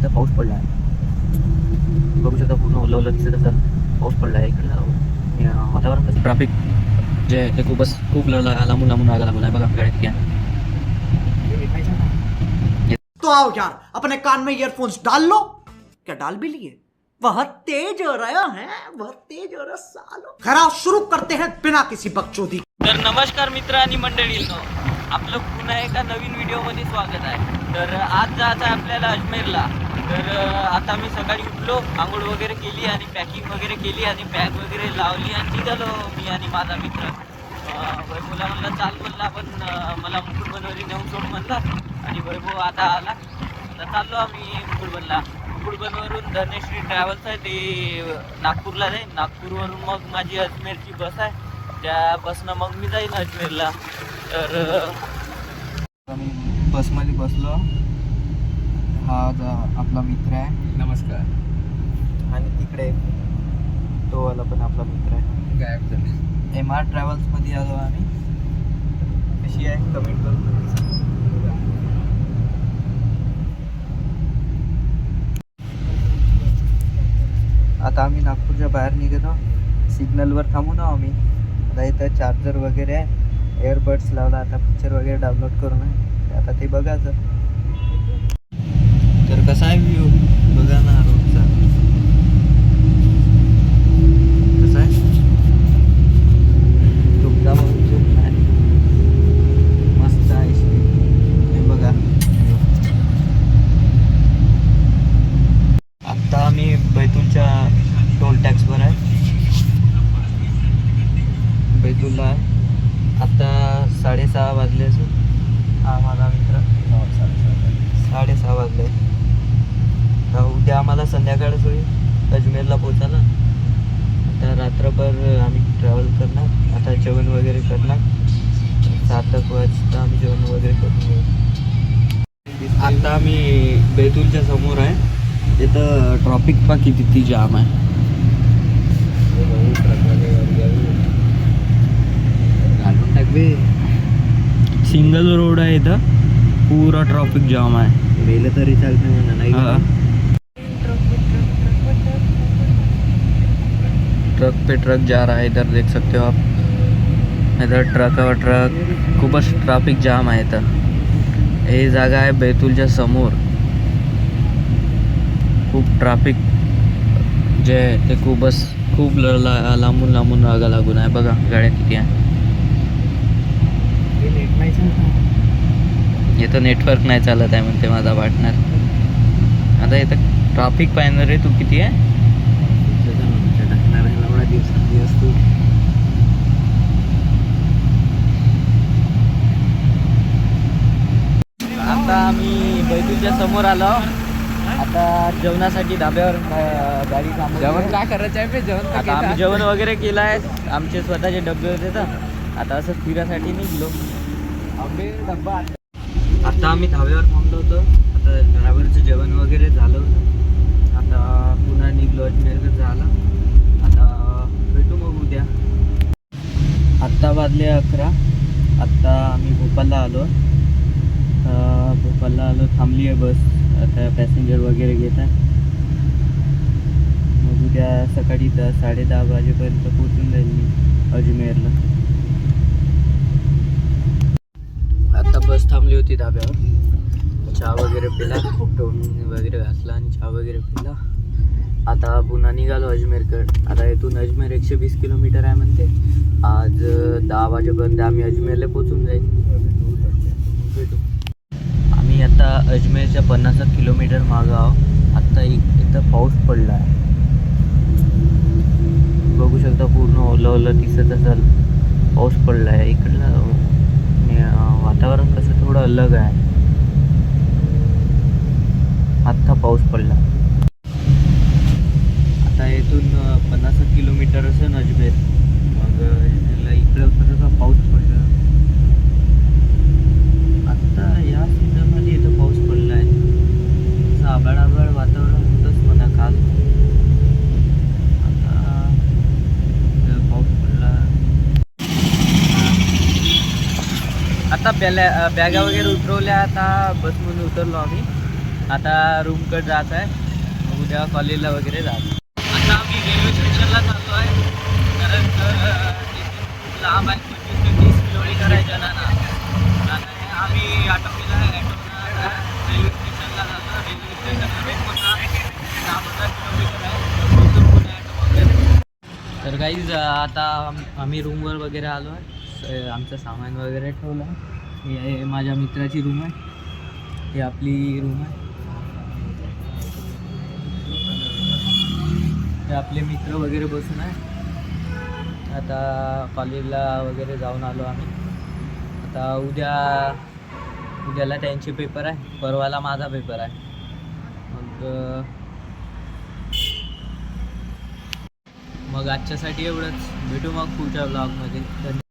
इकडं पाऊस पडला आहे. बघू शकता पूर्ण ओलं ओलं दिसत असं पाऊस पडला आहे इकडं. वातावरण कसं ट्रॅफिक जे आहे ते खूप लांबून लांबून आगा लागून आहे बघा गाडीत घ्या. तो आओ यार अपने कान में ईयरफोन्स डाल लो. क्या डाल भी लिए? बहुत तेज हो रहा है, बहुत तेज हो रहा सालो. खराब शुरू करते हैं बिना किसी बकचोदी. तर नमस्कार मित्र आणि मंडळींनो, आपलं पुन्हा एका नवीन व्हिडिओमध्ये स्वागत आहे. तर आज जायचं आहे आपल्याला अजमेरला. तर आता मी सकाळी उठलो, आंघोळ वगैरे केली आणि पॅकिंग वगैरे केली आणि बॅग वगैरे लावली आणि निघालो मी आणि माझा मित्र. वैभवला म्हणला चाल म्हणला, आपण मला मुकुटबनवरी नेऊन सोड म्हणला आणि वैभव आता आला. तर चाललो आम्ही मुकुटबनवरून धनेश्री ट्रॅव्हल्स आहे ते नागपूरला जाईल. नागपूरवरून मग माझी अजमेरची बस आहे, त्या बसनं मग मी जाईन अजमेरला. तर आम्ही बसमध्ये बसलो. हा आपला मित्र आहे. नमस्कार. आणि तिकडे तो वाला पण आपला मित्र आहे. गायब झाले. MR ट्रॅव्हल्समध्ये आलो आम्ही. कशी आहे कमेंट करून आता आम्ही नागपूरच्या बाहेर निघतो. सिग्नलवर थांबू ना आम्ही. आता इथं चार्जर वगैरे आहे, एअरबड्स लावला. आता पिक्चर वगैरे डाउनलोड करून आहे, आता ते बघायचं. तर कसा आहे व्ह्यू बघा ना रोडचा. कसा आहे तुमचा आहे, मस्त आहे. हे बघा आत्ता आम्ही बैतूलच्या टोल टॅक्सवर आहे. बैतूलला आहे. आता 6:30 वाजले असून हा माझा मित्र 6:30 वाजले. तर उद्या आम्हाला संध्याकाळच होईल अजमेरला पोचायला. आता रात्रभर आम्ही ट्रॅव्हल करणार. आता जेवण वगैरे करणार. 7 वाजता आम्ही जेवण वगैरे करून घेऊ. आता आम्ही बैतूलच्या समोर आहे. तिथं ट्रॉफिक पा किती जाम आहे. घालून टाकवे. सिंगल रोड आहे इथं, पूरा ट्रॉफिक जाम आहे. मेलं तरी चालतं म्हणा नाही. ट्रक पे ट्रक जा रहा है, इधर देख सकते हो आप. इधर ट्रक और ट्रक खूपच ट्रॅफिक जाम आहे इथं. हे जागा आहे बैतूलच्या समोर. खूप ट्रॅफिक जे आहे ते खूप लांबून लांबून आगा लागून आहे बघा गाड्या किती आहे. इथं नेटवर्क नाही चालत आहे म्हणते माझा पार्टनर. आता इथं ट्रॅफिक पाहणार रे तू किती आहे. आता आम्ही बैतूलच्या समोर आलो. आता जेवणासाठी धाब्यावर गाडी थांबवली. जेवण काय करायचं आहे? जेवण आता आम्ही जेवण वगैरे केलं आहे. आमचे स्वतःचे डबे होते तर आता असं फिरासाठी निघलो. आता आम्ही धाब्यावर थांबलो होतो. आता ड्रायव्हरचं जेवण वगैरे झालं होतं. आता पुन्हा निघलो अजमेरकडे झाला. आता भेटू मग उद्या. आत्ता वाजले 11. आत्ता आम्ही भोपाळला आलो. थांबली आहे बस. आता पॅसेंजर वगैरे घेत आहे. मग उद्या सकाळी 10:30 वाजेपर्यंत पोचून जाईल मी अजमेरला. आता बस थांबली होती धाब्यावर. चहा वगैरे पिला, टोन वगैरे घासला आणि चहा वगैरे पिला. आता पुन्हा निघालो अजमेरकडे. आता इथून अजमेर 120 किलोमीटर आहे म्हणते. आज 10 वाजेपर्यंत आम्ही अजमेरला पोचून जाईल. भेटू. आम्ही आता अजमेरच्या 50 किलोमीटर मागं आहोत. आत्ता इथं पाऊस पडला आहे. बघू शकता पूर्ण ओलं दिसत असेल. पाऊस पडला आहे इकडलं. वातावरण कसं थोडं अलग आहे. आत्ता पाऊस पडला. आता इथून 50 किलोमीटर असेल अजमेर. मग इकडं कसं पाऊस पडला. आत्ता या सीझनमध्ये इथं पाऊस पडला आहे. असं आभाळ वातावरण होतंच म्हणा काल. आता पाऊस पडला. आता बॅगा वगैरे उतरवल्या. आता बसमधून उतरलो आम्ही. आता रूमकडे जात आहे, मग उद्या कॉलेजला वगैरे जात. आता आम्ही रेल्वे स्टेशनला चाललो आहे, कारण इथून खूप लांब आहे, 25 ते 30 किलोमीटर आहे जणांना. आणि आम्ही आटोपीला रेल्वे स्टेशनला जातो. रेल्वे स्टेशनला पुन्हा 10-15 किलोमीटर आहे इथून पुणे ऑटो वगैरे. तर गाईज आता आम्ही रूमवर वगैरे आलो आहे, आमचं सामान वगैरे ठेवलं आहे. ही आहे माझ्या मित्राची रूम आहे, ही आपली रूम आहे. हे आपले मित्र वगैरे बसून आहे. आता कॉलेजला वगैरे जाऊन आलो आम्ही. आता उद्याला त्यांचे पेपर आहे, परवाला माझा पेपर आहे. मग आजच्यासाठी एवढंच. भेटू मग पुढच्या ब्लॉगमध्ये. धन्यवाद.